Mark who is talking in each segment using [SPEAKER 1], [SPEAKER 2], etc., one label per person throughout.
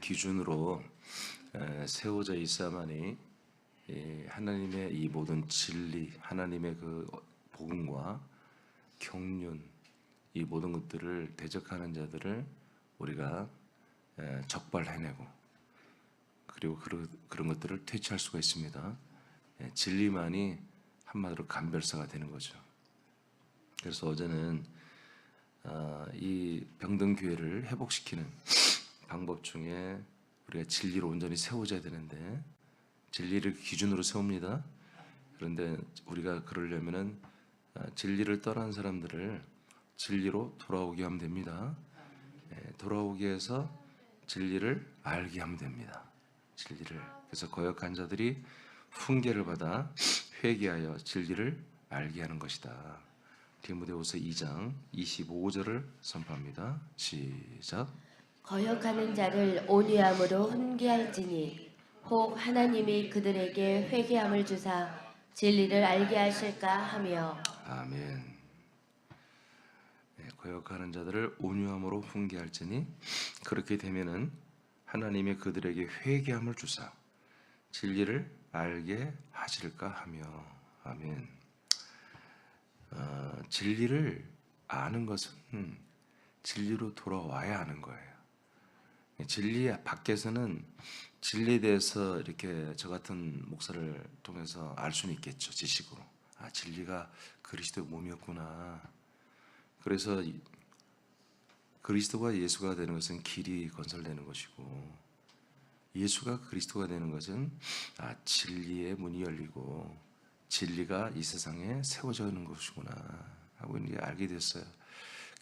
[SPEAKER 1] 기준으로 세워져 있어야만이 하나님의 이 모든 진리, 하나님의 그 복음과 경륜, 이 모든 것들을 대적하는 자들을 우리가 적발해내고, 그리고 그런 것들을 퇴치할 수가 있습니다. 진리만이 한마디로 감별사가 되는 거죠. 그래서 어제는 이 병든 교회를 회복시키는 방법 중에 우리가 진리로 온전히 세워져야 되는데, 진리를 기준으로 세웁니다. 그런데 우리가 그러려면은 진리를 떠난 사람들을 진리로 돌아오게 하면 됩니다. 돌아오게 해서 진리를 알게 하면 됩니다. 진리를. 그래서 거역한 자들이 훈계를 받아 회개하여 진리를 알게 하는 것이다. 디모데후서 2장 25절을 선포합니다. 시작.
[SPEAKER 2] 거역하는 자를 온유함으로 훈계할지니 혹 하나님이 그들에게 회개함을 주사 진리를 알게 하실까 하며.
[SPEAKER 1] 아멘. 거역하는 자들을 온유함으로 훈계할지니 그렇게 되면은 하나님이 그들에게 회개함을 주사 진리를 알게 하실까 하며. 아멘. 진리를 아는 것은 진리로 돌아와야 하는 거예요. 진리 밖에서는 진리에 대해서 이렇게 저 같은 목사를 통해서 알 수는 있겠죠. 지식으로. 진리가 그리스도의 몸이었구나. 그래서 그리스도가 예수가 되는 것은 길이 건설되는 것이고, 예수가 그리스도가 되는 것은 진리의 문이 열리고 진리가 이 세상에 세워져 있는 것이구나 하고 이제 알게 됐어요.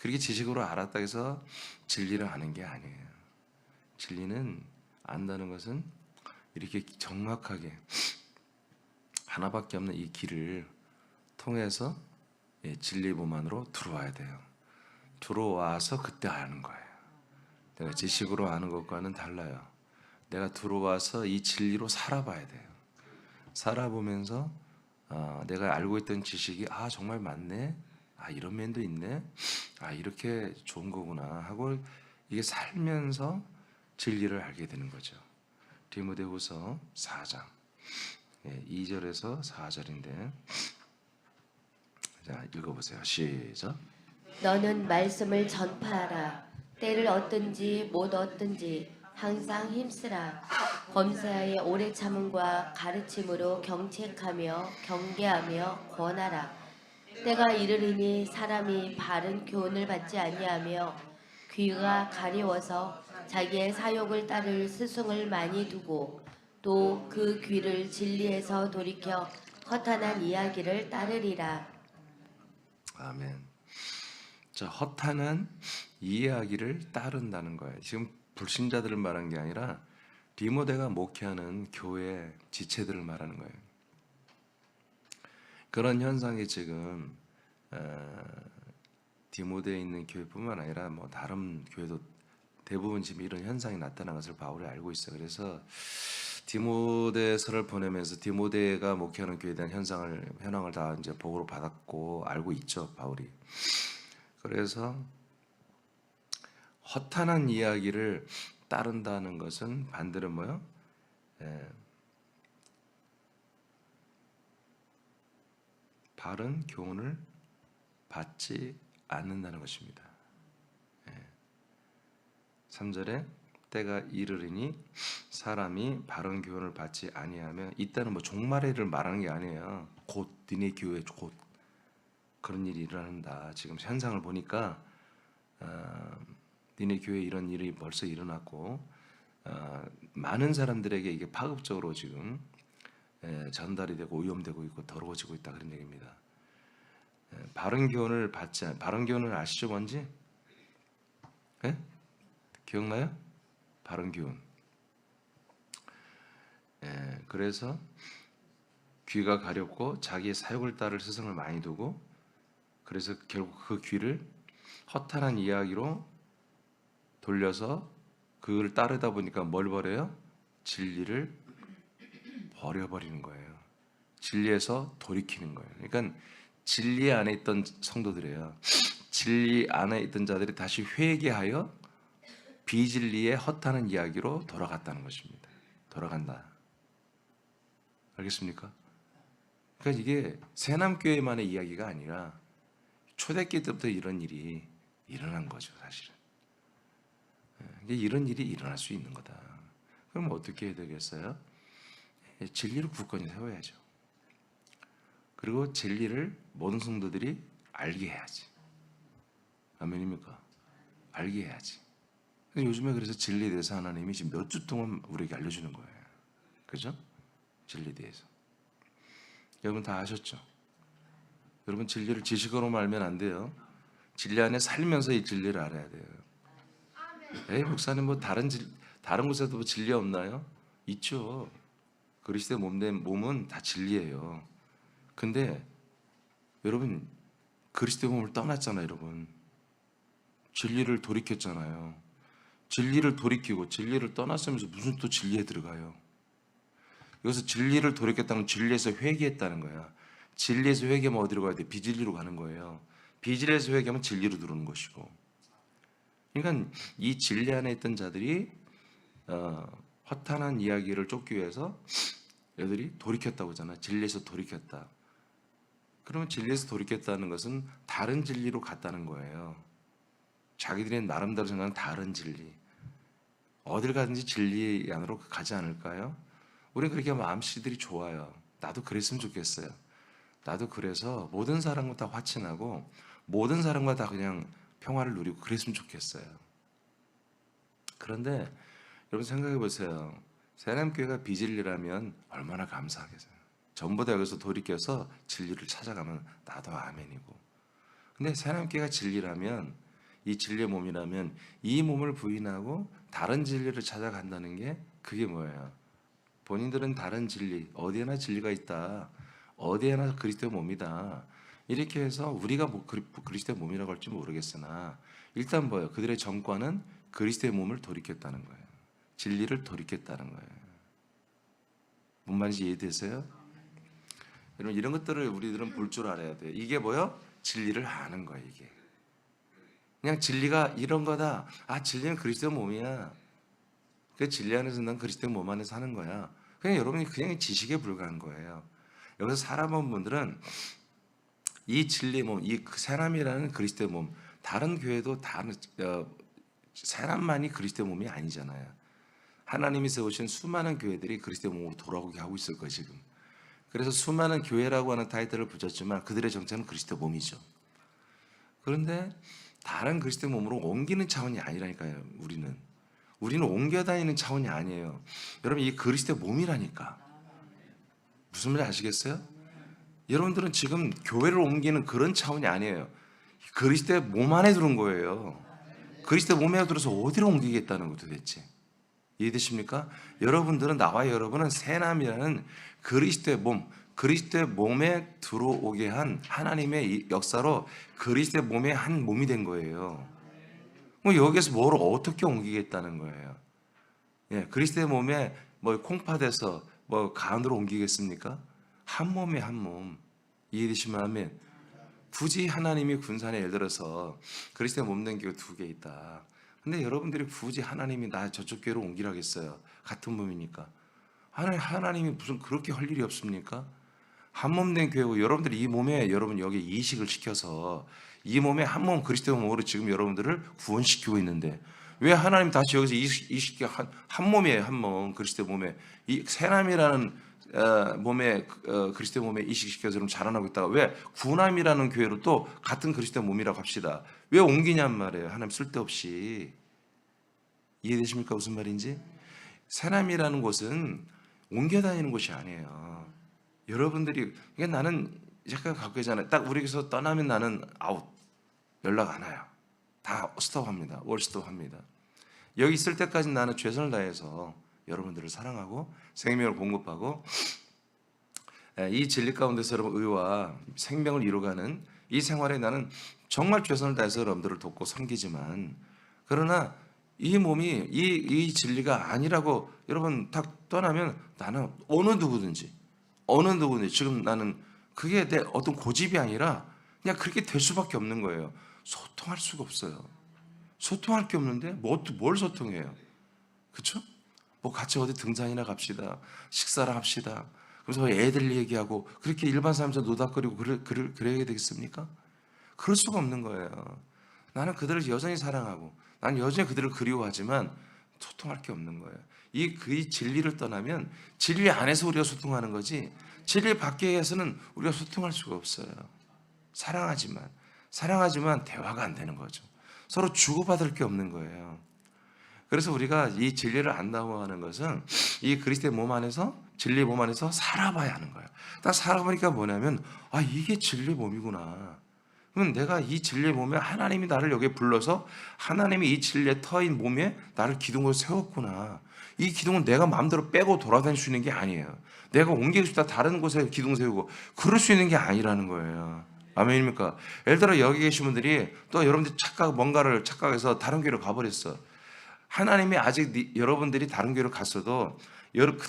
[SPEAKER 1] 그렇게 지식으로 알았다 해서 진리를 아는 게 아니에요. 진리는 안다는 것은 이렇게 정확하게 하나밖에 없는 이 길을 통해서 진리의 몸 안으로 들어와야 돼요. 들어와서 그때 아는 거예요. 내가 지식으로 아는 것과는 달라요. 내가 들어와서 이 진리로 살아봐야 돼요. 살아보면서 내가 알고 있던 지식이 정말 맞네, 이런 면도 있네, 이렇게 좋은 거구나 하고 이게 살면서 진리를 알게 되는 거죠. 디모데후서 4장 2절에서 4절인데, 자, 읽어보세요. 시작.
[SPEAKER 2] 너는 말씀을 전파하라. 때를 얻든지 못 얻든지 항상 힘쓰라. 범사에 오래 참음과 가르침으로 경책하며 경계하며 권하라. 때가 이르리니 사람이 바른 교훈을 받지 아니하며 귀가 가려워서 자기의 사욕을 따를 스승을 많이 두고 또 그 귀를 진리에서 돌이켜 허탄한 이야기를 따르리라.
[SPEAKER 1] 아멘. 자, 허탄한 이야기를 따른다는 거예요. 지금 불신자들을 말하는 게 아니라 디모데가 목회하는 교회 지체들을 말하는 거예요. 그런 현상이 지금 디모데에 있는 교회뿐만 아니라 다른 교회도 대부분 지금 이런 현상이 나타난 것을 바울이 알고 있어요. 그래서 디모데서를 보내면서 디모데가 목회하는 교회에 대한 현황을 다 이제 보고로 받았고 알고 있죠, 바울이. 그래서 허탄한 이야기를 따른다는 것은 반대로 뭐요? 바른 교훈을 받지 않는다는 것입니다. 3절에 때가 이르리니 사람이 바른 교훈을 받지 아니하며, 이때는 종말의 일을 말하는 게 아니에요. 곧 니네 교회에 곧 그런 일이 일어난다. 지금 현상을 보니까 니네 교회에 이런 일이 벌써 일어났고 많은 사람들에게 이게 파급적으로 지금 전달이 되고 오염되고 있고 더러워지고 있다, 그런 얘기입니다. 바른 교훈을 받지 바른 교훈을 아시죠, 뭔지? 기억나요? 바른 교훈. 그래서 귀가 가렵고 자기의 사욕을 따를 스승을 많이 두고, 그래서 결국 그 귀를 허탄한 이야기로 돌려서 그걸 따르다 보니까 뭘 버려요? 진리를 버려버리는 거예요. 진리에서 돌이키는 거예요. 그러니까 진리 안에 있던 성도들이에요. 진리 안에 있던 자들이 다시 회개하여 비진리의 허탄한 이야기로 돌아갔다는 것입니다. 돌아간다. 알겠습니까? 그러니까 이게 새남교회만의 이야기가 아니라 초대교회 때부터 이런 일이 일어난 거죠, 사실은. 이런 일이 일어날 수 있는 거다. 그럼 어떻게 해야 되겠어요? 진리를 굳건히 세워야죠. 그리고 진리를 모든 성도들이 알게 해야지. 아멘입니까? 알게 해야지. 요즘에 그래서 진리에 대해서 하나님이 지금 몇 주 동안 우리에게 알려주는 거예요. 그죠? 진리에 대해서. 여러분 다 아셨죠? 여러분 진리를 지식으로만 알면 안 돼요. 진리 안에 살면서 이 진리를 알아야 돼요. 에이 목사님 뭐 다른 곳에도 뭐 진리 없나요? 있죠. 그리스도의 몸은 다 진리예요. 근데 여러분 그리스도의 몸을 떠났잖아요, 여러분. 진리를 돌이켰잖아요. 진리를 돌이키고 진리를 떠났으면서 무슨 또 진리에 들어가요? 여기서 진리를 돌이켰다는 건 진리에서 회개했다는 거야. 진리에서 회개하면 어디로 가야 돼? 비진리로 가는 거예요. 비진리에서 회개하면 진리로 들어오는 것이고. 그러니까 이 진리 안에 있던 자들이 허탄한 이야기를 쫓기 위해서 애들이 돌이켰다고 하잖아. 진리에서 돌이켰다. 그러면 진리에서 돌이켰다는 것은 다른 진리로 갔다는 거예요. 자기들의 나름대로 생각하는 다른 진리. 어딜 가든지 진리 안으로 가지 않을까요? 우리는 그렇게 마음씨들이 좋아요. 나도 그랬으면 좋겠어요. 나도 그래서 모든 사람과 다 화친하고 모든 사람과 다 그냥 평화를 누리고 그랬으면 좋겠어요. 그런데 여러분 생각해 보세요. 새남교회가 비진리라면 얼마나 감사하겠어요. 전부 다 여기서 돌이켜서 진리를 찾아가면 나도 아멘이고. 근데 새남교회가 진리라면, 이 진리의 몸이라면 이 몸을 부인하고 다른 진리를 찾아간다는 게 그게 뭐예요? 본인들은 다른 진리, 어디에나 진리가 있다. 어디에나 그리스도의 몸이다. 이렇게 해서 우리가 그리스도의 몸이라고 할지 모르겠으나 일단 뭐예요? 그들의 정과는 그리스도의 몸을 돌이켰다는 거예요. 진리를 돌이켰다는 거예요. 뭔 말인지 이해되세요? 여러분 이런 것들을 우리들은 볼 줄 알아야 돼요. 이게 뭐요? 진리를 아는 거예요. 이게 그냥 진리가 이런 거다. 아 진리는 그리스도의 몸이야. 그 진리 안에서 난 그리스도의 몸 안에 사는 거야. 그냥 여러분이 그냥 지식에 불과한 거예요. 여기서 살아본 분들은 이 진리의 몸, 이 사람이라는 그리스도의 몸, 다른 교회도 다른 사람만이 그리스도의 몸이 아니잖아요. 하나님이 세우신 수많은 교회들이 그리스도의 몸으로 돌아오게 하고 있을 거예요 지금. 그래서 수많은 교회라고 하는 타이틀을 붙였지만 그들의 정체는 그리스도의 몸이죠. 그런데 다른 그리스도의 몸으로 옮기는 차원이 아니라니까요. 우리는 옮겨 다니는 차원이 아니에요. 여러분 이 그리스도의 몸이라니까. 무슨 말인지 아시겠어요? 여러분들은 지금 교회를 옮기는 그런 차원이 아니에요. 그리스도의 몸 안에 들어온 거예요. 그리스도의 몸에 들어서 어디로 옮기겠다는 것도 도대체. 이해되십니까? 여러분들은 나와 여러분은 새남이라는 그리스도의 몸, 그리스도의 몸에 들어오게 한 하나님의 역사로 그리스도의 몸의 한 몸이 된 거예요. 여기에서 뭘 어떻게 옮기겠다는 거예요? 예, 그리스도의 몸에 뭐 콩팥에서 뭐 간으로 옮기겠습니까? 한 몸에 한 몸. 이해되시면 아멘. 굳이 하나님이 군산에 예를 들어서 그리스도의 몸 된 교회 2개 있다. 근데 여러분들이 굳이 하나님이 나 저쪽 교회로 옮기라겠어요. 같은 몸이니까. 하나님이 무슨 그렇게 할 일이 없습니까? 한 몸 된 교회고 여러분들이 이 몸에 여러분 여기 이식을 시켜서 이 몸에 한 몸 그리스도의 몸으로 지금 여러분들을 구원시키고 있는데 왜 하나님 다시 여기서 이식시켜 한 몸이에요. 한 몸 그리스도의 몸에 이 새남이라는 몸에 그리스도의 몸에 이식시켜서 좀 자라나고 있다가 왜 구남이라는 교회로 또 같은 그리스도의 몸이라고 합시다. 왜 옮기냔 말이에요. 하나님 쓸데없이. 이해되십니까? 무슨 말인지? 새남이라는 곳은 옮겨 다니는 곳이 아니에요. 여러분들이 이게 나는 잠깐 갖고 있잖아요. 딱 우리에게서 떠나면 나는 아웃. 연락 안 와요. 다 스톱합니다. 월스톱합니다. 여기 있을 때까지 나는 최선을 다해서 여러분들을 사랑하고 생명을 공급하고 이 진리 가운데서 여러분 의와 생명을 이루어가는 이 생활에 나는 정말 최선을 다해서 여러분들을 돕고 섬기지만 그러나 이 몸이 이 진리가 아니라고 여러분 딱 떠나면 나는 어느 누구든지 지금 나는 그게 내 어떤 고집이 아니라 그냥 그렇게 될 수밖에 없는 거예요. 소통할 수가 없어요. 소통할 게 없는데 뭘 소통해요? 그렇죠? 뭐 같이 어디 등산이나 갑시다. 식사를 합시다. 그래서 애들 얘기하고 그렇게 일반 사람들 노닥거리고 그래야 되겠습니까? 그럴 수가 없는 거예요. 나는 그들을 여전히 사랑하고 나는 여전히 그들을 그리워하지만 소통할 게 없는 거예요. 이 진리를 떠나면 진리 안에서 우리가 소통하는 거지 진리 밖에서는 우리가 소통할 수가 없어요. 사랑하지만 대화가 안 되는 거죠. 서로 주고받을 게 없는 거예요. 그래서 우리가 이 진리를 안다고 하는 것은 이 그리스도의 몸 안에서 진리의 몸 안에서 살아봐야 하는 거예요. 딱 살아보니까 뭐냐면 이게 진리의 몸이구나. 그럼 내가 이 진리의 몸에 하나님이 나를 여기에 불러서 하나님이 이 진리의 터인 몸에 나를 기둥으로 세웠구나. 이 기둥은 내가 마음대로 빼고 돌아다닐 수 있는 게 아니에요. 내가 옮기고 싶다 다른 곳에 기둥 세우고 그럴 수 있는 게 아니라는 거예요. 아멘입니까? 예를 들어 여기 계신 분들이 또 여러분들이 뭔가를 착각해서 다른 교회로 가버렸어. 하나님이 아직 여러분들이 다른 교회로 갔어도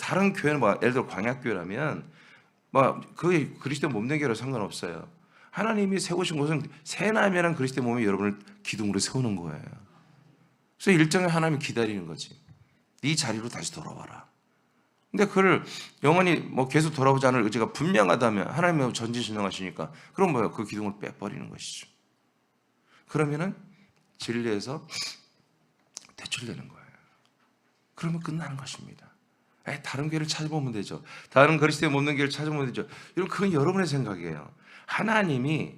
[SPEAKER 1] 다른 교회는 예를 들어 광약교회라면 그게 그리스도 몸된 교회로 상관없어요. 하나님이 세우신 곳은 새나미라는 그리스도의 몸이 여러분을 기둥으로 세우는 거예요. 그래서 일정에 하나님이 기다리는 거지. 네 자리로 다시 돌아와라. 근데 그걸 영원히 계속 돌아오지 않을 의지가 분명하다면 하나님이 전지전능하시니까 그럼 뭐예요? 그 기둥을 빼버리는 것이죠. 그러면은 진리에서 퇴출되는 거예요. 그러면 끝나는 것입니다. 다른 교회를 찾아보면 되죠. 다른 그리스도의 몸된 교회를 찾아보면 되죠. 여러분 그건 여러분의 생각이에요. 하나님이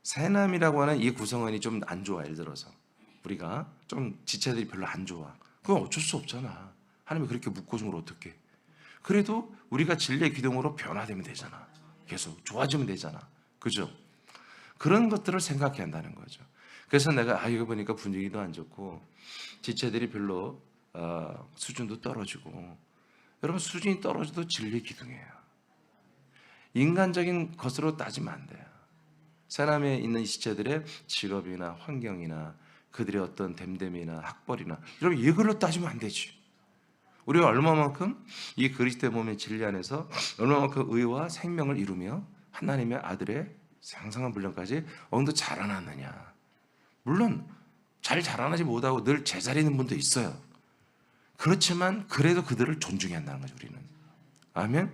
[SPEAKER 1] 새남이라고 하는 이 구성원이 좀 안 좋아. 예를 들어서 우리가 좀 지체들이 별로 안 좋아. 그건 어쩔 수 없잖아. 하나님이 그렇게 묶어준 걸 어떻게? 그래도 우리가 진리의 기둥으로 변화되면 되잖아. 계속 좋아지면 되잖아. 그죠? 그런 것들을 생각해야 한다는 거죠. 그래서 내가 이거 보니까 분위기도 안 좋고 지체들이 별로 수준도 떨어지고 여러분 수준이 떨어져도 진리의 기둥이에요. 인간적인 것으로 따지면 안 돼요. 새남에 있는 지체들의 직업이나 환경이나 그들의 어떤 됨됨이나 학벌이나 여러분 이걸로 따지면 안 되지. 우리가 얼마만큼 이 그리스도의 몸의 진리 안에서 얼마만큼 의와 생명을 이루며 하나님의 아들의 상상한 분량까지 어느 정도 자라났느냐. 물론 잘 자라나지 못하고 늘 제자리에 있는 분도 있어요. 그렇지만 그래도 그들을 존중해야 한다는 거죠. 우리는. 아멘.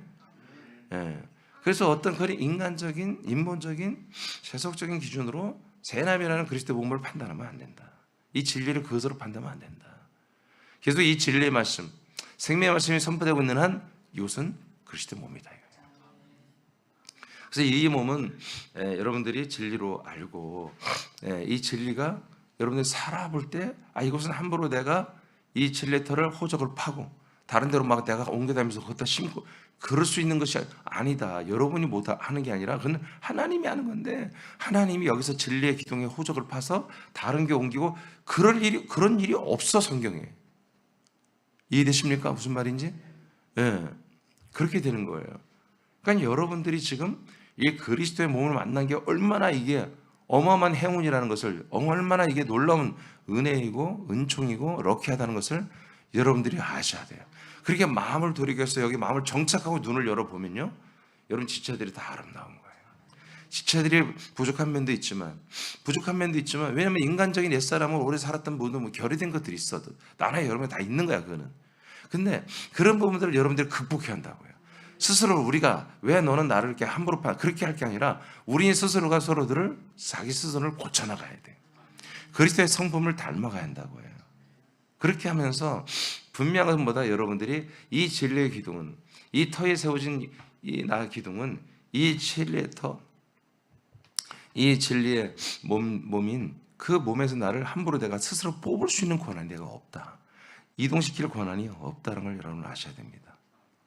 [SPEAKER 1] 예. 그래서 어떤 그런 인간적인 인본적인 세속적인 기준으로 새남이라는 그리스도의 몸을 판단하면 안 된다. 이 진리를 그것으로 판단하면 안 된다. 계속 이 진리의 말씀, 생명의 말씀이 선포되고 있는 한 이것은 그리스도의 몸이다. 그래서 이 몸은 여러분들이 진리로 알고 이 진리가 여러분들이 살아볼 때 이것은 함부로 내가 이 진리의 터를 호적을 파고 다른 데로 막 내가 옮겨다니면서 거기다 심고 그럴 수 있는 것이 아니다. 여러분이 못하는 게 아니라 그건 하나님이 하는 건데 하나님이 여기서 진리의 기둥에 호적을 파서 다른 게 옮기고 그런 일이 없어 성경에. 이해되십니까? 무슨 말인지? 그렇게 되는 거예요. 그러니까 여러분들이 지금 이 그리스도의 몸을 만난 게 얼마나 이게 어마어마한 행운이라는 것을 얼마나 이게 놀라운 은혜이고 은총이고 럭키하다는 것을 여러분들이 아셔야 돼요. 그렇게 마음을 돌이켜서 여기 마음을 정착하고 눈을 열어보면요 여러분 지체들이 다 아름다운 거예요. 지체들이 부족한 면도 있지만 왜냐하면 인간적인 옛사람은 오래 살았던 분도 결여된 것들이 있어도 나나 여러분이 다 있는 거야 그거는. 근데 그런 부분들을 여러분들이 극복해야 한다고요. 스스로 우리가 왜 너는 나를 이렇게 함부로 그렇게 할 게 아니라 우리 스스로가 서로들을 자기 스스로를 고쳐나가야 돼. 그리스도의 성품을 닮아가야 한다고 해요. 그렇게 하면서 분명한 것보다 여러분들이 이 진리의 기둥은 이 터에 세워진 이 나 기둥은 이 진리의 터, 이 진리의 몸인 그 몸에서 나를 함부로 내가 스스로 뽑을 수 있는 권한이 내가 없다. 이동시킬 권한이 없다는 걸 여러분 아셔야 됩니다.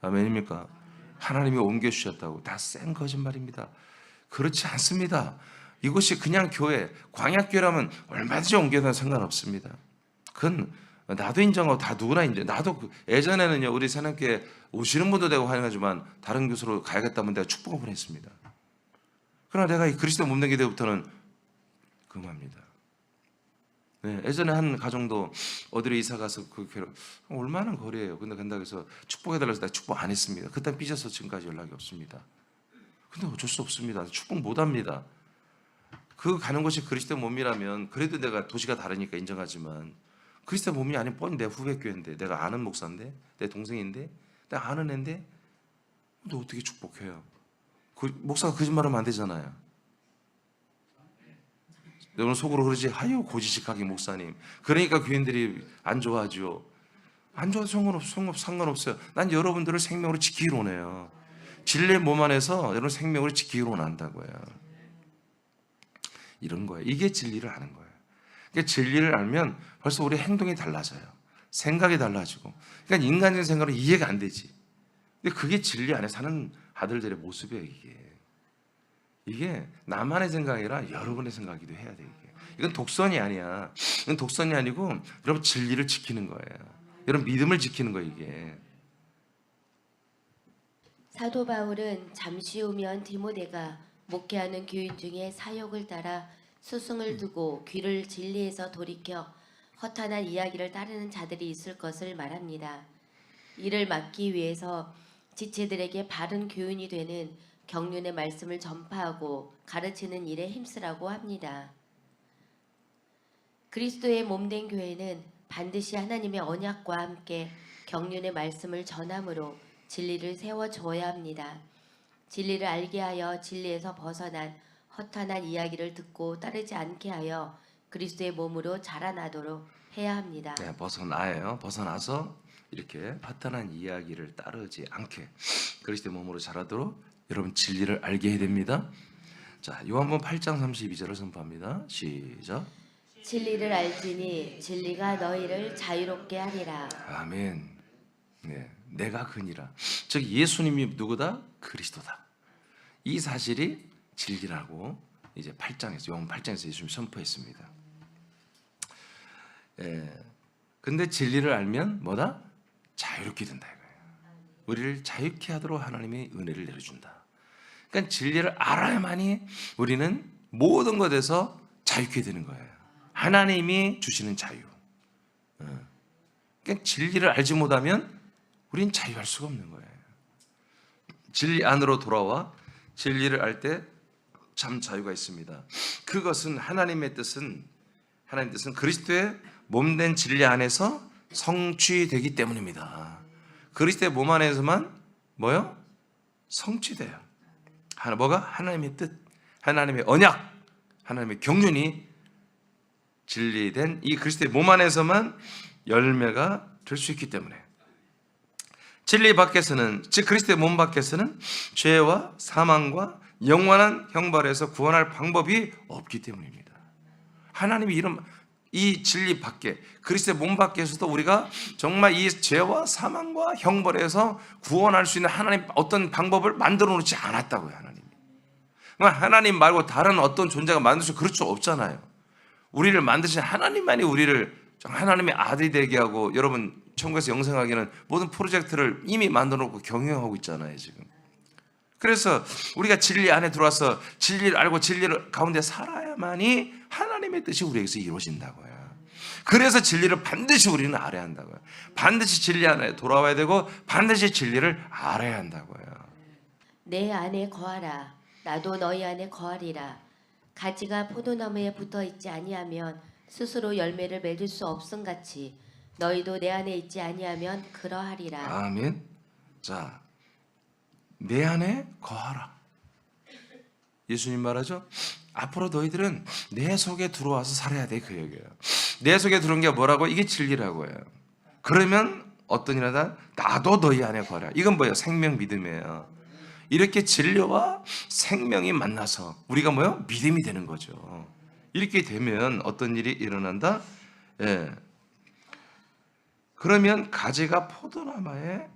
[SPEAKER 1] 아멘입니까? 하나님이 옮겨주셨다고 다 센 거짓말입니다. 그렇지 않습니다. 이곳이 그냥 교회, 광약교회라면 얼마든지 옮겨도 상관없습니다. 그건 나도 인정하고 다 누구나 인정. 나도 예전에는요 우리 새남교회 오시는 분도 되고 환영하지만 다른 교수로 가야겠다면 내가 축복을 보냈습니다. 그러나 내가 이 그리스도 몸된 게 때부터는 금합니다. 예전에 한 가정도 어디로 이사 가서 그 교회 얼마나 거리예요. 근데 간다고 해서 축복해달라고 해서 내가 축복 안 했습니다. 그때 삐져서 지금까지 연락이 없습니다. 근데 어쩔 수 없습니다. 축복 못 합니다. 그 가는 곳이 그리스도의 몸이라면 그래도 내가 도시가 다르니까 인정하지만 그리스도의 몸이 아니면 뻔히 내 후배 교회인데 내가 아는 목사인데 내 동생인데 내가 아는 애인데 너 어떻게 축복해요? 목사가 거짓말하면 안 되잖아요. 여러분 속으로 그러지 하요 고지식하게 목사님. 그러니까 교인들이 안 좋아하죠. 안 좋아도 상관없어요. 난 여러분들을 생명으로 지키기로 원해요. 진리의 몸 안에서 여러분 생명으로 지키기로 원한다고요. 이런 거예요. 이게 진리를 아는 거예요. 그러니까 진리를 알면 벌써 우리 행동이 달라져요. 생각이 달라지고. 그러니까 인간적인 생각으로 이해가 안 되지. 근데 그게 진리 안에 사는 아들들의 모습이에요. 이게 나만의 생각이 아니라 여러분의 생각이기도 해야 돼. 이건 독선이 아니야. 이건 독선이 아니고 여러분 진리를 지키는 거예요. 여러분 믿음을 지키는 거예요. 이게.
[SPEAKER 2] 사도 바울은 잠시 후면 디모데가 목회하는 교인 중에 사욕을 따라 스승을 두고 귀를 진리에서 돌이켜 허탄한 이야기를 따르는 자들이 있을 것을 말합니다. 이를 막기 위해서 지체들에게 바른 교훈이 되는 경륜의 말씀을 전파하고 가르치는 일에 힘쓰라고 합니다. 그리스도의 몸된 교회는 반드시 하나님의 언약과 함께 경륜의 말씀을 전함으로 진리를 세워줘야 합니다. 진리를 알게 하여 진리에서 벗어난 허탄한 이야기를 듣고 따르지 않게 하여 그리스도의 몸으로 자라나도록 해야 합니다.
[SPEAKER 1] 네, 벗어나서 이렇게 허탄한 이야기를 따르지 않게 그리스도의 몸으로 자라도록 여러분 진리를 알게 해야 됩니다. 자, 요한복음 8장 32절을 선포합니다. 시작.
[SPEAKER 2] 진리를 알지니 진리가 너희를 자유롭게 하리라.
[SPEAKER 1] 아멘. 네, 내가 그니라. 즉 예수님이 누구다? 그리스도다. 이 사실이 진리라고 이제 8장에서 요한 8장에서 예수님이 선포했습니다. 근데 진리를 알면 뭐다? 자유롭게 된다 이거예요. 우리를 자유케 하도록 하나님이 은혜를 내려준다. 그러니까 진리를 알아야만이 우리는 모든 것에서 자유케 되는 거예요. 하나님이 주시는 자유. 그러니까 진리를 알지 못하면 우리는 자유할 수가 없는 거예요. 진리 안으로 돌아와 진리를 알 때 참 자유가 있습니다. 그것은 하나님의 뜻은 그리스도의 몸된 진리 안에서 성취되기 때문입니다. 그리스도의 몸 안에서만 뭐요? 성취돼요. 뭐가? 하나님의 뜻, 하나님의 언약, 하나님의 경륜이 진리된 이 그리스도의 몸 안에서만 열매가 될 수 있기 때문에 진리 밖에서는, 즉 그리스도의 몸 밖에서는 죄와 사망과 영원한 형벌에서 구원할 방법이 없기 때문입니다. 하나님이 이 진리 밖에, 그리스도의 몸 밖에서도 우리가 정말 이 죄와 사망과 형벌에서 구원할 수 있는 하나님 어떤 방법을 만들어 놓지 않았다고요. 하나님 말고 다른 어떤 존재가 만들 수 그럴 수 없잖아요. 우리를 만드신 하나님만이 우리를 하나님의 아들이 되게 하고, 여러분 천국에서 영생하기는 모든 프로젝트를 이미 만들어 놓고 경영하고 있잖아요 지금. 그래서 우리가 진리 안에 들어와서 진리를 알고 진리를 가운데 살아야만이 하나님의 뜻이 우리에게서 이루어진다고요. 그래서 진리를 반드시 우리는 알아야 한다고요. 반드시 진리 안에 돌아와야 되고 반드시 진리를 알아야 한다고요.
[SPEAKER 2] 내 안에 거하라. 나도 너희 안에 거하리라. 가지가 포도나무에 붙어 있지 아니하면 스스로 열매를 맺을 수 없음같이 너희도 내 안에 있지 아니하면 그러하리라.
[SPEAKER 1] 아멘. 자, 내 안에 거하라. 예수님 말하죠. 앞으로 너희들은 내 속에 들어와서 살아야 돼, 그 얘기예요. 내 속에 들어온 게 뭐라고? 이게 진리라고 해요. 그러면 어떤 일하다 나도 너희 안에 거하라. 이건 뭐예요? 생명 믿음이에요. 이렇게 진리와 생명이 만나서 우리가 뭐예요? 믿음이 되는 거죠. 이렇게 되면 어떤 일이 일어난다? 그러면 가지가 포도나무에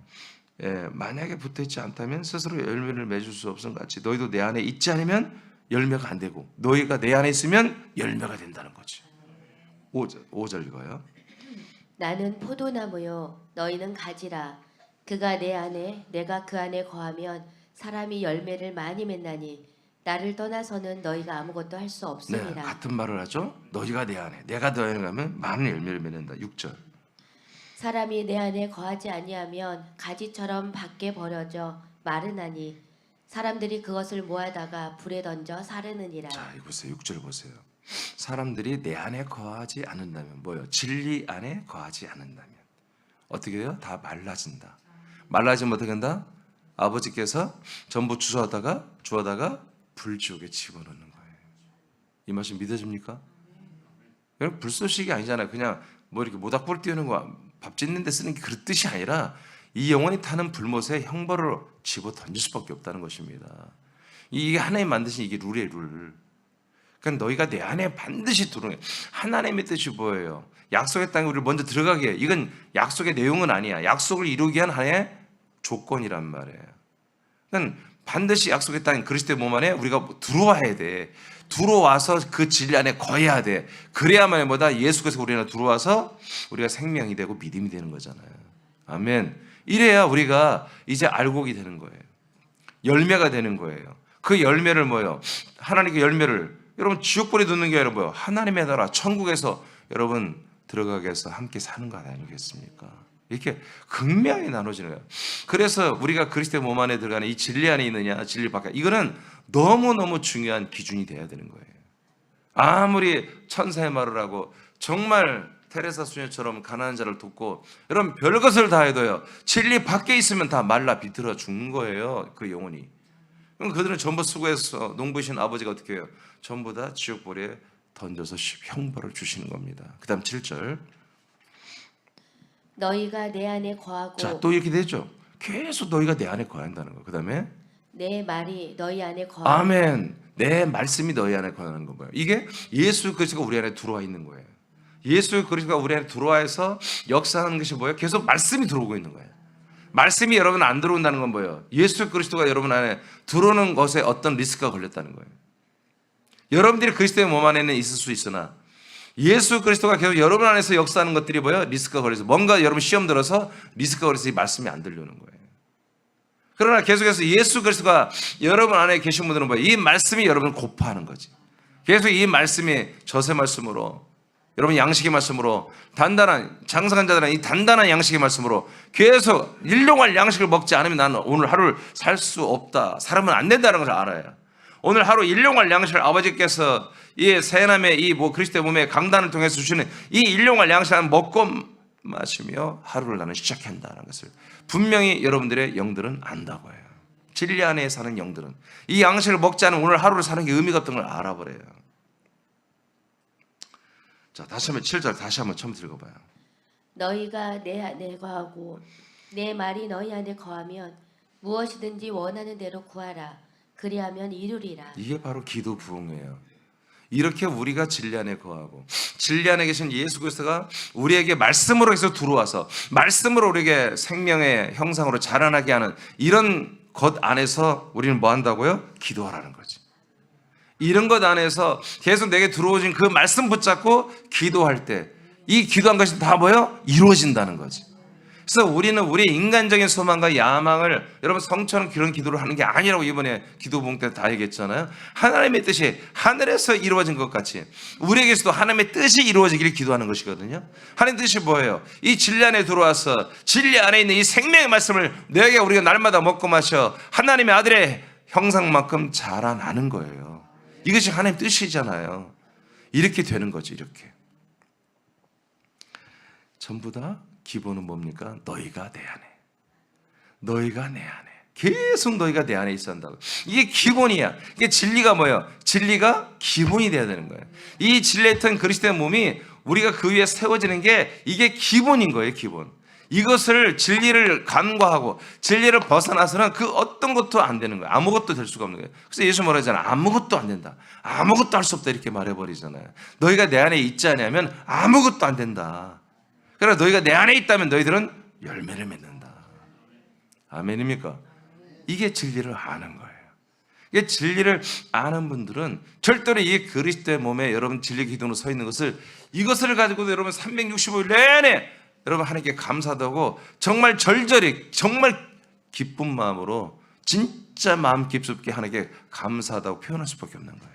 [SPEAKER 1] 만약에 붙어있지 않다면 스스로 열매를 맺을 수 없음 같이 너희도 내 안에 있지 않으면 열매가 안 되고 너희가 내 안에 있으면 열매가 된다는 거지. 5절 읽어요.
[SPEAKER 2] 나는 포도나무요 너희는 가지라. 그가 내 안에 내가 그 안에 거하면 사람이 열매를 많이 맺나니 나를 떠나서는 너희가 아무것도 할 수 없음이라.
[SPEAKER 1] 네, 같은 말을 하죠. 너희가 내 안에, 내가 너 안에 가면 많은 열매를 맺는다. 6절.
[SPEAKER 2] 사람이 내 안에 거하지 아니하면 가지처럼 밖에 버려져 마르나니 사람들이 그것을 모아다가 불에 던져 사르느니라.
[SPEAKER 1] 자, 이거 보세요. 6절 보세요. 사람들이 내 안에 거하지 않는다면 뭐요? 진리 안에 거하지 않는다면 어떻게 해요? 다 말라진다. 말라지면 어떻게 한다? 아버지께서 전부 주워다가 불지옥에 집어넣는 거예요. 이 말씀 믿어집니까? 여러분 불쏘시기 아니잖아요. 그냥 뭐 이렇게 모닥불 띄우는 거 밥 짓는 데 쓰는 게 그런 뜻이 아니라 이 영원히 타는 불못에 형벌을 집어 던질 수밖에 없다는 것입니다. 이게 하나님 만드신 이게 룰이에요, 룰. 그러니까 너희가 내 안에 반드시 들어오는 하나님의 뜻이 뭐예요? 약속의 땅에 우리를 먼저 들어가게 해. 이건 약속의 내용은 아니야. 약속을 이루기 위한 하나의 조건이란 말이에요. 그러니까 반드시 약속의 땅 그리스도의 몸 안에 우리가 들어와야 돼. 들어와서 그 진리 안에 거해야 돼. 그래야만 뭐다 예수께서 우리 안에 들어와서 우리가 생명이 되고 믿음이 되는 거잖아요. 아멘. 이래야 우리가 이제 알곡이 되는 거예요. 열매가 되는 거예요. 그 열매를 뭐예요? 하나님의 열매를 여러분 지옥불에 넣는 게 아니라 뭐예요? 하나님의 나라 천국에서 여러분 들어가게 해서 함께 사는 거 아니겠습니까? 이렇게 극명히 나눠지는 거예요. 그래서 우리가 그리스도의 몸 안에 들어가는 이 진리 안에 있느냐 진리 밖에, 이거는 너무너무 중요한 기준이 돼야 되는 거예요. 아무리 천사의 말을 하고 정말 테레사 수녀처럼 가난한 자를 돕고 여러분 별것을 다 해도요 진리 밖에 있으면 다 말라 비틀어 죽는 거예요. 그 영혼이. 그럼 그들은 전부 수고해서 농부이신 아버지가 어떻게 해요? 전부 다 지옥불에 던져서 형벌을 주시는 겁니다. 그 다음 7절.
[SPEAKER 2] 너희가 내 안에 거하고
[SPEAKER 1] 자, 또 이렇게 되죠. 계속 너희가 내 안에 거한다는 거. 그 다음에
[SPEAKER 2] 내 말이 너희 안에 거하고
[SPEAKER 1] 아멘. 내 말씀이 너희 안에 거하는 거예요. 이게 예수 그리스도가 우리 안에 들어와 있는 거예요. 예수 그리스도가 우리 안에 들어와서 역사하는 것이 뭐예요? 계속 말씀이 들어오고 있는 거예요. 말씀이 여러분 안 들어온다는 건 뭐예요? 예수 그리스도가 여러분 안에 들어오는 것에 어떤 리스크가 걸렸다는 거예요. 여러분들이 그리스도의 몸 안에는 있을 수 있으나 예수 그리스도가 계속 여러분 안에서 역사하는 것들이 뭐예요? 리스크가 걸려서 뭔가 여러분 시험 들어서 리스크가 걸려서 이 말씀이 안 들려오는 거예요. 그러나 계속해서 예수 그리스도가 여러분 안에 계신 분들은 뭐예요? 이 말씀이 여러분을 고파하는 거지. 계속 이 말씀이 저세 말씀으로 여러분 양식의 말씀으로 단단한 장성한 자들은 이 단단한 양식의 말씀으로 계속 일용할 양식을 먹지 않으면 나는 오늘 하루를 살 수 없다. 살면 안 된다는 것을 알아요. 오늘 하루 일용할 양식을 아버지께서 이 새남의 이 그리스도의 몸의 강단을 통해서 주시는 이 일용할 양식을 먹고 마시며 하루를 나는 시작한다는 것을 분명히 여러분들의 영들은 안다고 해요. 진리 안에 사는 영들은 이 양식을 먹지 않으면 오늘 하루를 사는 게 의미가 없던 걸 알아버려요. 자, 다시 한번 7절 다시 한번 처음 읽어봐요.
[SPEAKER 2] 너희가 내 안에 거하고 내 말이 너희 안에 거하면 무엇이든지 원하는 대로 구하라. 그리하면 이루리라.
[SPEAKER 1] 이게 바로 기도 부흥이에요. 이렇게 우리가 진리 안에 거하고 진리 안에 계신 예수 그리스도가 우리에게 말씀으로 해서 들어와서 말씀으로 우리에게 생명의 형상으로 자라나게 하는 이런 것 안에서 우리는 뭐 한다고요? 기도하라는 거지. 이런 것 안에서 계속 내게 들어오신 그 말씀 붙잡고 기도할 때 이 기도한 것이 다 뭐예요? 이루어진다는 거지. 그래서 우리는 우리의 인간적인 소망과 야망을 여러분 성처럼 그런 기도를 하는 게 아니라고 이번에 기도 부흥 때 다 얘기했잖아요. 하나님의 뜻이 하늘에서 이루어진 것 같이 우리에게서도 하나님의 뜻이 이루어지기를 기도하는 것이거든요. 하나님의 뜻이 뭐예요? 이 진리 안에 들어와서 진리 안에 있는 이 생명의 말씀을 내게 우리가 날마다 먹고 마셔 하나님의 아들의 형상만큼 자라나는 거예요. 이것이 하나님의 뜻이잖아요. 이렇게 되는 거죠. 이렇게 전부 다 기본은 뭡니까? 너희가 내 안에, 너희가 내 안에, 계속 너희가 내 안에 있어야 한다고. 이게 기본이야. 이게 진리가 뭐예요? 진리가 기본이 돼야 되는 거예요. 이 진리에 탄 그리스도의 몸이 우리가 그 위에 세워지는 게 이게 기본인 거예요. 기본. 이것을 진리를 간과하고 진리를 벗어나서는 그 어떤 것도 안 되는 거예요. 아무것도 될 수가 없는 거예요. 그래서 예수 뭐라 하잖아요. 아무것도 안 된다. 아무것도 할 수 없다 이렇게 말해버리잖아요. 너희가 내 안에 있지 않으면 아무것도 안 된다. 그러나 너희가 내 안에 있다면 너희들은 열매를 맺는다. 아멘입니까? 이게 진리를 아는 거예요. 이게 진리를 아는 분들은 절대로 이 그리스도의 몸에 여러분 진리 기둥으로 서 있는 것을 이것을 가지고도 여러분 365일 내내 여러분 하나님께 감사하고 정말 절절히 정말 기쁜 마음으로 진짜 마음 깊숙이 하나님께 감사하다고 표현할 수밖에 없는 거예요.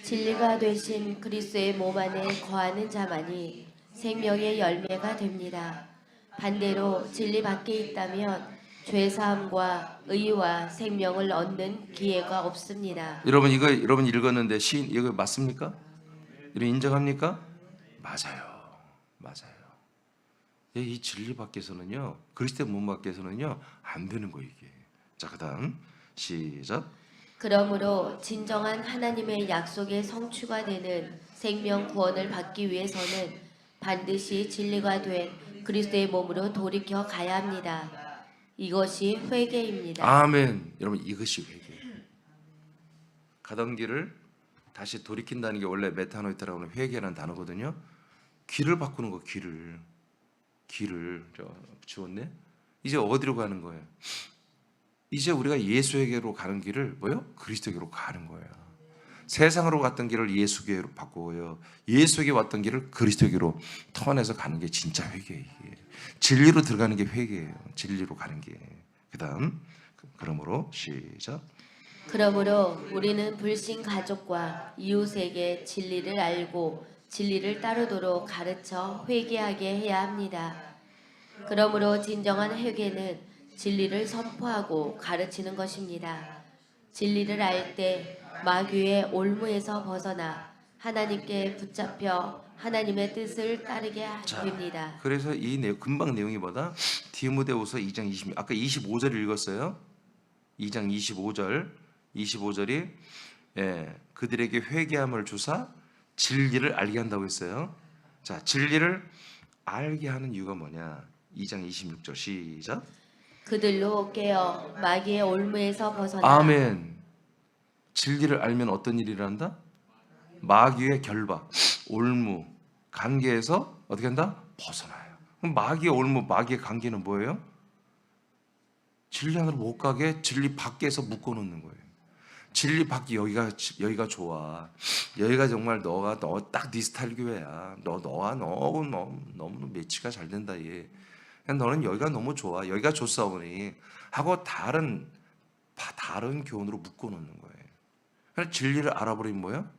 [SPEAKER 2] 진리가 되신 그리스도의 몸 안에 거하는 자만이 생명의 열매가 됩니다. 반대로 진리 밖에 있다면 죄 사함과 의와 생명을 얻는 기회가 없습니다.
[SPEAKER 1] 여러분 이거 여러분 읽었는데 시인 이거 맞습니까? 이거 인정합니까? 맞아요. 맞아요. 이 진리 밖에서는요, 그리스도의 몸 밖에서는요 안 되는 거예요 이게. 자, 그다음 시작.
[SPEAKER 2] 그러므로 진정한 하나님의 약속의 성취가 되는 생명 구원을 받기 위해서는 반드시 진리가 된 그리스도의 몸으로 돌이켜 가야 합니다. 이것이 회개입니다.
[SPEAKER 1] 아멘. 여러분 이것이 회개예요. 가던 길을 다시 돌이킨다는 게 원래 메타노이트라고 하는 회개라는 단어거든요. 길을 바꾸는 거, 길을 지웠네. 이제 어디로 가는 거예요? 이제 우리가 예수에게로 가는 길을 뭐요? 그리스도에게로 가는 거예요. 세상으로 갔던 길을 예수에게로 바꾸고요. 예수에게 왔던 길을 그리스도에게로 턴해서 가는 게 진짜 회개예요. 이게. 진리로 들어가는 게 회개예요. 진리로 가는 게. 그다음 그러므로 시작.
[SPEAKER 2] 그러므로 우리는 불신 가족과 이웃에게 진리를 알고 진리를 따르도록 가르쳐 회개하게 해야 합니다. 그러므로 진정한 회개는 진리를 선포하고 가르치는 것입니다. 진리를 알 때 마귀의 올무에서 벗어나 하나님께 붙잡혀 하나님의 뜻을 따르게 됩니다.
[SPEAKER 1] 그래서 이 내용 금방 내용이 뭐다? 디모데후서 2장 20 아까 25절 읽었어요. 2장 25절이 그들에게 회개함을 주사 진리를 알게 한다고 했어요. 자, 진리를 알게 하는 이유가 뭐냐? 2장 26절 시작.
[SPEAKER 2] 그들로 깨어 마귀의 올무에서 벗어나
[SPEAKER 1] 아멘. 진리를 알면 어떤 일이 일어난다? 마귀의 결박, 올무, 관계에서 어떻게 한다? 벗어나요. 그럼 마귀의 올무, 마귀의 관계는 뭐예요? 진리 안으로 못 가게 진리 밖에서 묶어놓는 거예요. 진리 밖이 여기가 좋아. 여기가 정말 너 딱 네 스타일 교회야. 너가 너무 매치가 잘 된다 얘. 그냥 너는 여기가 너무 좋아. 여기가 좋사오니 하고 다른 교훈으로 묶어놓는 거예요. 그래서 진리를 알아버리면 뭐야?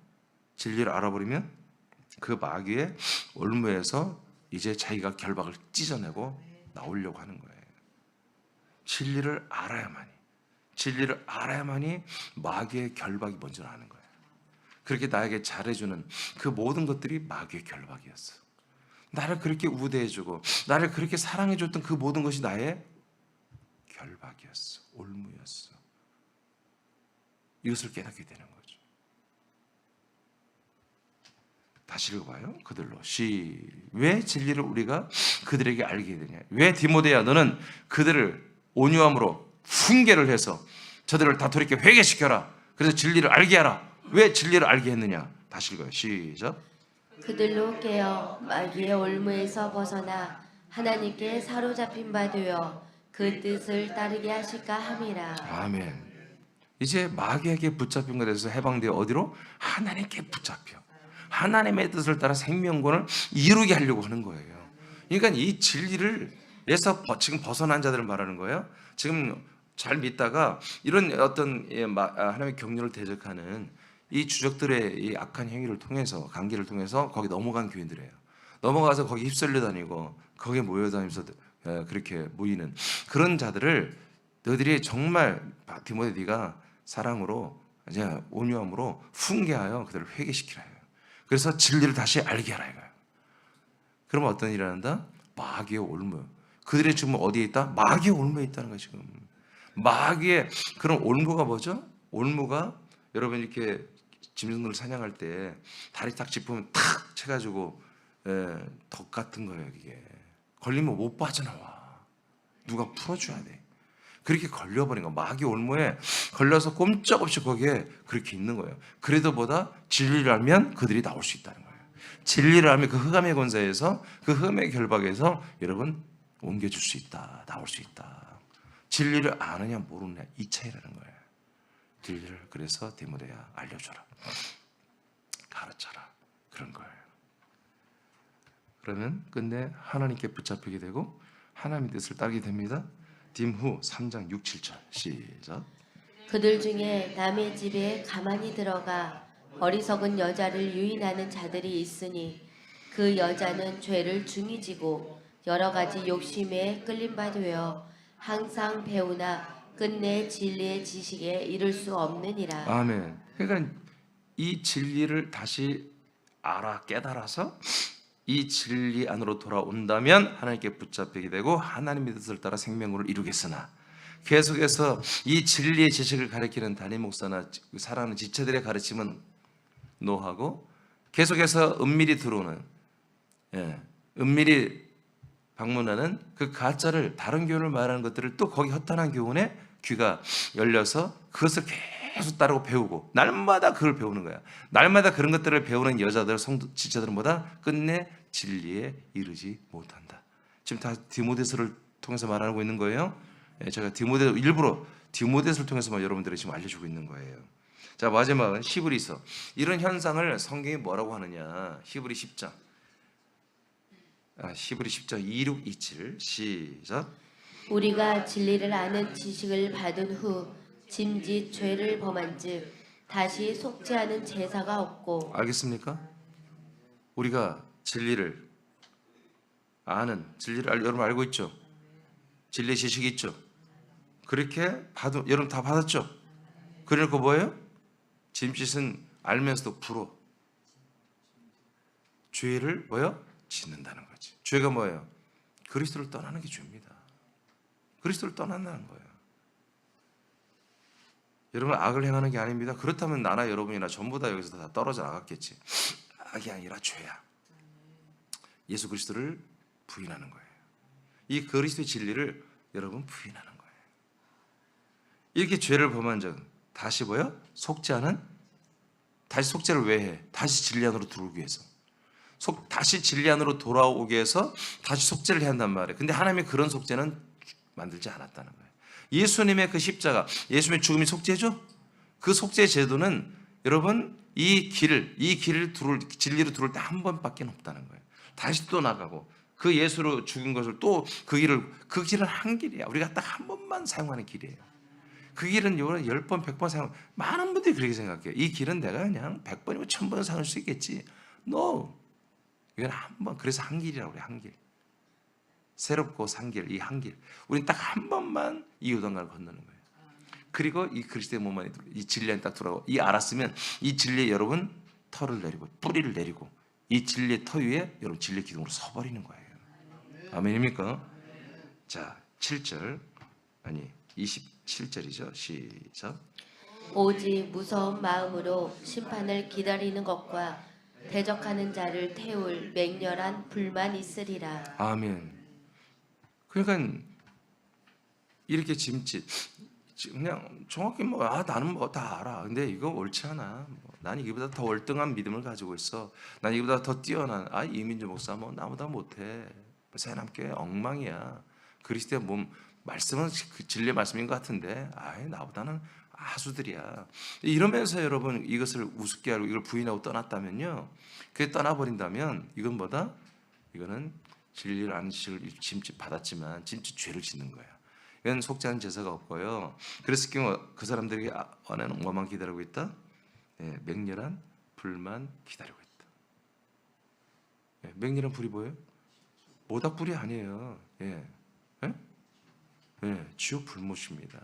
[SPEAKER 1] 진리를 알아버리면 그 마귀의 올무에서 이제 자기가 결박을 찢어내고 나오려고 하는 거예요. 진리를 알아야만이 마귀의 결박이 먼저 나는 거예요. 그렇게 나에게 잘해주는 그 모든 것들이 마귀의 결박이었어. 나를 그렇게 우대해주고 나를 그렇게 사랑해줬던 그 모든 것이 나의 결박이었어. 올무였어. 이것을 깨닫게 되는 거죠. 다시 읽어봐요. 그들로 왜 진리를 우리가 그들에게 알게 되냐? 왜 디모데야 너는 그들을 온유함으로 훈계를 해서 저들을 다 돌이켜 회개시켜라. 그래서 진리를 알게 하라. 왜 진리를 알게 했느냐? 다시 읽어요. 시작.
[SPEAKER 2] 그들로 깨어 마귀의 올무에서 벗어나 하나님께 사로잡힌 바 되어 그 뜻을 따르게 하실까 함이라.
[SPEAKER 1] 아멘. 이제 마귀에게 붙잡힌 것에 대해서 해방되어 어디로? 하나님께 붙잡혀. 하나님의 뜻을 따라 생명권을 이루게 하려고 하는 거예요. 그러니까 이 진리를에서 지금 벗어난 자들을 말하는 거예요. 지금 잘 믿다가 이런 어떤 하나님의 경륜을 대적하는 이 주적들의 이 악한 행위를 통해서 관계를 통해서 거기 넘어간 교인들이에요. 넘어가서 거기 휩쓸려 다니고 거기에 모여다니면서 그렇게 모이는 그런 자들을 너희들이 정말 디모데 네가 사랑으로 이제 온유함으로 훈계하여 그들을 회개시키라 해요. 그래서 진리를 다시 알게 하라 이거예요. 그러면 어떤 일이 일어난다? 마귀의 올무. 그들이 지금 어디에 있다? 마귀의 올무에 있다는 거예요. 지금 마귀의 그런 올무가 뭐죠? 올무가 여러분 이렇게 짐승들을 사냥할 때 다리 딱 짚으면 탁 쳐가지고 덕 같은 거예요. 이게 걸리면 못 빠져나와. 누가 풀어줘야 돼. 그렇게 걸려버린 거. 마귀 올무에 걸려서 꼼짝없이 거기에 그렇게 있는 거예요. 그래도 보다 진리를 알면 그들이 나올 수 있다는 거예요. 진리를 알면 그 흑암의 권세에서 그 흑암의 결박에서 여러분 옮겨줄 수 있다. 나올 수 있다. 진리를 아느냐 모르느냐 이 차이라는 거예요. 진리를 그래서 디모데야 알려줘라. 가르쳐라. 그런 거예요. 그러면 끝내 하나님께 붙잡히게 되고 하나님의 뜻을 따르게 됩니다. 딤후 3장 6, 7절 시작.
[SPEAKER 2] 그들 중에 남의 집에 가만히 들어가 어리석은 여자를 유인하는 자들이 있으니 그 여자는 죄를 중히 지고 여러 가지 욕심에 끌린 바 되어 항상 배우나 끝내 진리의 지식에 이를 수 없느니라.
[SPEAKER 1] 아멘. 그러니까 이 진리를 다시 알아 깨달아서 이 진리 안으로 돌아온다면 하나님께 붙잡히게 되고 하나님의 뜻을 따라 생명을 이루겠으나, 계속해서 이 진리의 지식을 가르치는 담임 목사나 사랑하는 지체들의 가르침은 노하고, 계속해서 은밀히 들어오는, 은밀히 방문하는 그 가짜를, 다른 교훈을 말하는 것들을 또 거기 허탄한 교훈에 귀가 열려서 그것을 계속 따르고 배우고, 날마다 그걸 배우는 거야. 날마다 그런 것들을 배우는 여자들, 성도, 지체들은 뭐다? 끝내 진리에 이르지 못한다. 지금 다 디모데서를 통해서 말하고 있는 거예요. 제가 일부러 디모데서를 통해서 여러분들이 지금 알려주고 있는 거예요. 자, 마지막은 히브리서. 이런 현상을 성경이 뭐라고 하느냐? 히브리 10장 2627 시작.
[SPEAKER 2] 우리가 진리를 아는 지식을 받은 후 짐짓 죄를 범한즉 다시 속죄하는 제사가 없고.
[SPEAKER 1] 알겠습니까? 우리가 진리를 아는, 여러분 알고 있죠? 진리의 지식이 있죠? 그렇게 여러분 다 받았죠? 그러니까 뭐예요? 짐짓은 알면서도 불어. 죄를 뭐예요? 짓는다는 거지. 죄가 뭐예요? 그리스도를 떠나는 게 죄입니다. 그리스도를 떠난다는 거예요. 여러분 악을 행하는 게 아닙니다. 그렇다면 나나 여러분이나 전부 다 여기서 다 떨어져 나갔겠지. 악이 아니라 죄야. 예수 그리스도를 부인하는 거예요. 이 그리스도의 진리를 여러분 부인하는 거예요. 이렇게 죄를 범한 적 다시 뭐요? 속죄하는, 다시 속죄를 왜 해? 다시 진리 안으로 들어오기 위해서. 다시 진리 안으로 돌아오기 위해서 다시 속죄를 해야 한단 말이에요. 근데 하나님이 그런 속죄는 만들지 않았다는 거예요. 예수님의 그 십자가, 예수님의 죽음이 속죄죠? 그 속죄 제도는 여러분 이 길을 진리로 들어올 때 한 번밖에 없다는 거예요. 다시 또 나가고 그 예수로 죽은 것을 또 그 길은 한 길이야. 우리가 딱 한 번만 사용하는 길이에요. 그 길은 10번, 100번 사용. 많은 분들이 그렇게 생각해요. 이 길은 내가 그냥 100번이고 1000번은 사용할 수 있겠지. No. 이건 한 번. 그래서 한 길이라고 그래. 한 길. 새롭고 산 길, 이 한 길. 우리는 딱 한 번만 이 요단강을 건너는 거예요. 그리고 이 그리스도의 몸 안에 이 진리 안에 딱 들어가고, 이 알았으면 이 진리에 여러분 털을 내리고 뿌리를 내리고 이 진리의 터 위에 여러분 진리의 기둥으로 서버리는 거예요. 아멘입니까? 자, 7절 27절이죠. 시작.
[SPEAKER 2] 오직 무서운 마음으로 심판을 기다리는 것과 대적하는 자를 태울 맹렬한 불만 있으리라.
[SPEAKER 1] 아멘. 그러니까 이렇게 그냥 정확히 나는 다 알아. 근데 이거 옳지 않아. 난 이거보다 더 월등한 믿음을 가지고 있어. 난 이거보다 더 뛰어난. 이민주 목사 나보다 못해. 새남교회 엉망이야. 그리스도의 몸 말씀은 그 진리의 말씀인 것 같은데 나보다는 하수들이야. 이러면서 여러분 이것을 우습게 알고 이걸 부인하고 떠났다면요, 그게 떠나버린다면 이건 뭐다? 이거는 진리를 아는 지식을 짐짓 받았지만 짐짓 죄를 짓는 거예요. 이건 속죄하는 제사가 없고요. 그랬을 경우 그 사람들에게 안에는 뭐만 기다리고 있다? 맹렬한 불만 기다리고 있다. 맹렬한 불이 뭐예요? 모닥불이 아니에요. 지옥 불못입니다.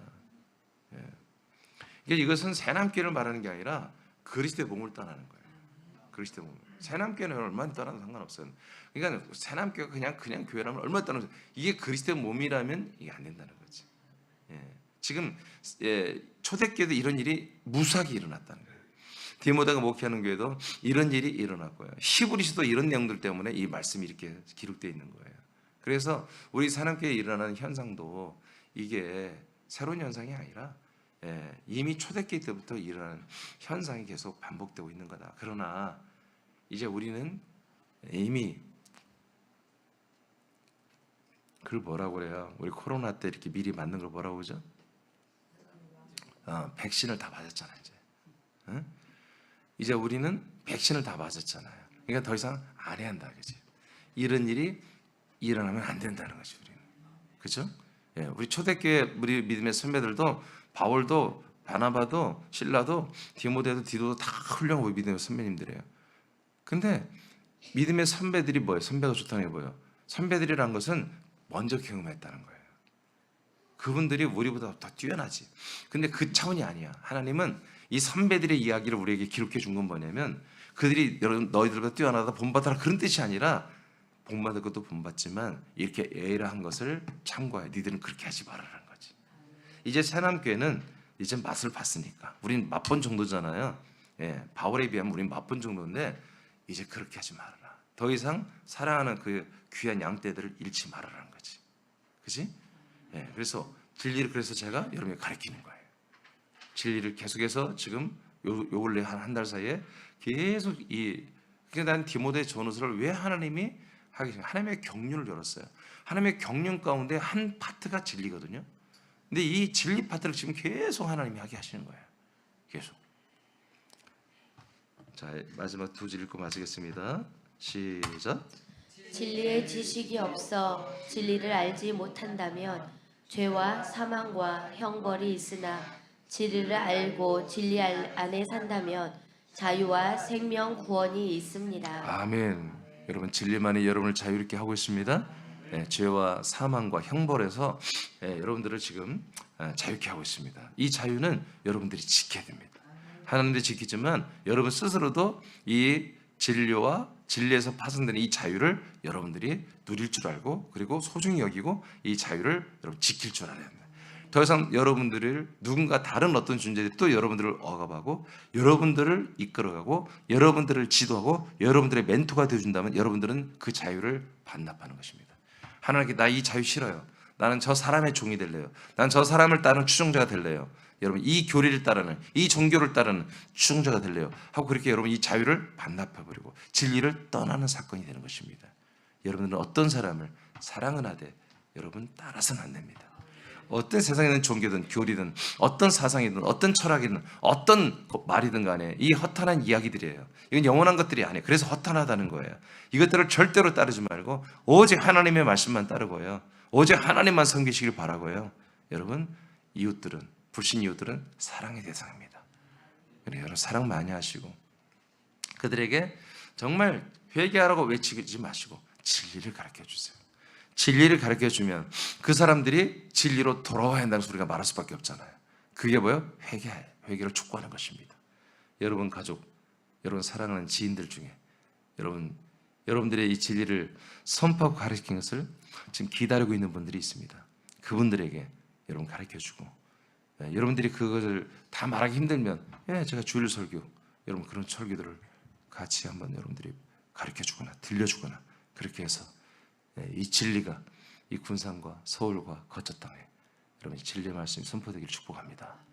[SPEAKER 1] 이것은 새남교회를 말하는 게 아니라 그리스도의 몸을 떠나는 거예요. 그리스도의 몸. 새남교회는 얼마나 떠나도 상관없어요. 그러니까 새남교회가 그냥 교회라면 얼마나 떠나도, 이게 그리스도의 몸이라면 이게 안 된다는 거지. 지금 초대교회도 이런 일이 무수하게 일어났다는 거예요. 디모데가 목회하는 교회도 이런 일이 일어났고요. 히브리서도 이런 내용들 때문에 이 말씀이 이렇게 기록되어 있는 거예요. 그래서 우리 새남교회에 일어나는 현상도 이게 새로운 현상이 아니라 이미 초대교회 때부터 일어나는 현상이 계속 반복되고 있는 거다. 그러나 이제 우리는 이미 그걸 뭐라고 그래요? 우리 코로나 때 이렇게 미리 맞는 걸 뭐라고 그러죠? 백신을 다 맞았잖아요. 이제 우리는 백신을 다 맞았잖아요. 그러니까 더 이상 안 해야 한다, 그지? 이런 일이 일어나면 안 된다는 거지, 우리는. 그죠? 우리 초대교회 우리 믿음의 선배들도, 바울도, 바나바도, 실라도, 디모데도, 디도도 다 훌륭하고 믿음의 선배님들이에요. 근데 믿음의 선배들이 뭐예요? 선배가 좋다는 게 뭐예요? 선배들이란 것은 먼저 경험했다는 거예요. 그분들이 우리보다 더 뛰어나지. 근데 그 차원이 아니야. 하나님은 이 선배들의 이야기를 우리에게 기록해 준 건 뭐냐면 그들이 너희들보다 뛰어나다 본받아라 그런 뜻이 아니라 본받을 것도 본받지만 이렇게 애라한 것을 참고해. 니들은 그렇게 하지 말아라는 거지. 이제 새남교회는 이제 맛을 봤으니까 우린 맛본 정도잖아요. 예, 바울에 비하면 우린 맛본 정도인데 이제 그렇게 하지 말아라. 더 이상 사랑하는 그 귀한 양떼들을 잃지 말아라는 거지. 그렇지? 예, 그래서 진리를 그래서 제가 여러분에게 가르치는 거예요. 진리를 계속해서 지금 요 근래 한 달 사이에 계속 그러니까 난 디모데 전후서를 왜 하나님이 하나님의 경륜을 열었어요. 하나님의 경륜 가운데 한 파트가 진리거든요. 근데 이 진리 파트를 지금 계속 하나님이 하게 하시는 거예요. 계속. 자, 마지막 두 줄 읽고 마치겠습니다. 시작.
[SPEAKER 2] 진리의 지식이 없어 진리를 알지 못한다면 죄와 사망과 형벌이 있으나 진리를 알고 진리 안에 산다면 자유와 생명 구원이 있습니다.
[SPEAKER 1] 아멘. 여러분 진리만이 여러분을 자유롭게 하고 있습니다. 네, 죄와 사망과 형벌에서 여러분들을 지금 자유케 하고 있습니다. 이 자유는 여러분들이 지켜야 됩니다. 하나님도 지키지만 여러분 스스로도 이 진리와 진리에서 파생되는 이 자유를 여러분들이 누릴 줄 알고 그리고 소중히 여기고 이 자유를 여러분 지킬 줄 알아야 합니다. 더 이상 여러분들을 누군가 다른 어떤 존재들이 또 여러분들을 억압하고 여러분들을 이끌어가고 여러분들을 지도하고 여러분들의 멘토가 되어준다면 여러분들은 그 자유를 반납하는 것입니다. 하나님께 나 이 자유 싫어요. 나는 저 사람의 종이 될래요. 난 저 사람을 따르는 추종자가 될래요. 여러분 이 교리를 따르는 이 종교를 따르는 추종자가 될래요 하고 그렇게 여러분 이 자유를 반납해버리고 진리를 떠나는 사건이 되는 것입니다. 여러분들은 어떤 사람을 사랑은 하되 여러분 따라서는 안 됩니다. 어떤 세상에 있는 종교든 교리든 어떤 사상이든 어떤 철학이든 어떤 말이든 간에 이 허탄한 이야기들이에요. 이건 영원한 것들이 아니에요. 그래서 허탄하다는 거예요. 이것들을 절대로 따르지 말고 오직 하나님의 말씀만 따르고요. 오직 하나님만 섬기시길 바라고요. 여러분 이웃들은 불신 이웃들은 사랑의 대상입니다. 그래서 여러분 사랑 많이 하시고 그들에게 정말 회개하라고 외치지 마시고 진리를 가르쳐 주세요. 진리를 가르쳐 주면 그 사람들이 진리로 돌아와야 한다는 소리가 말할 수밖에 없잖아요. 그게 뭐예요? 회개를 촉구하는 것입니다. 여러분 가족, 여러분 사랑하는 지인들 중에 여러분들의 이 진리를 선포하고 가르치는 것을 지금 기다리고 있는 분들이 있습니다. 그분들에게 여러분 가르쳐 주고 여러분들이 그것을 다 말하기 힘들면 제가 주일 설교 여러분 그런 설교들을 같이 한번 여러분들이 가르쳐 주거나 들려주거나 그렇게 해서 이 진리가 이 군산과 서울과 거처 땅에 여러분 진리의 말씀이 선포되기를 축복합니다.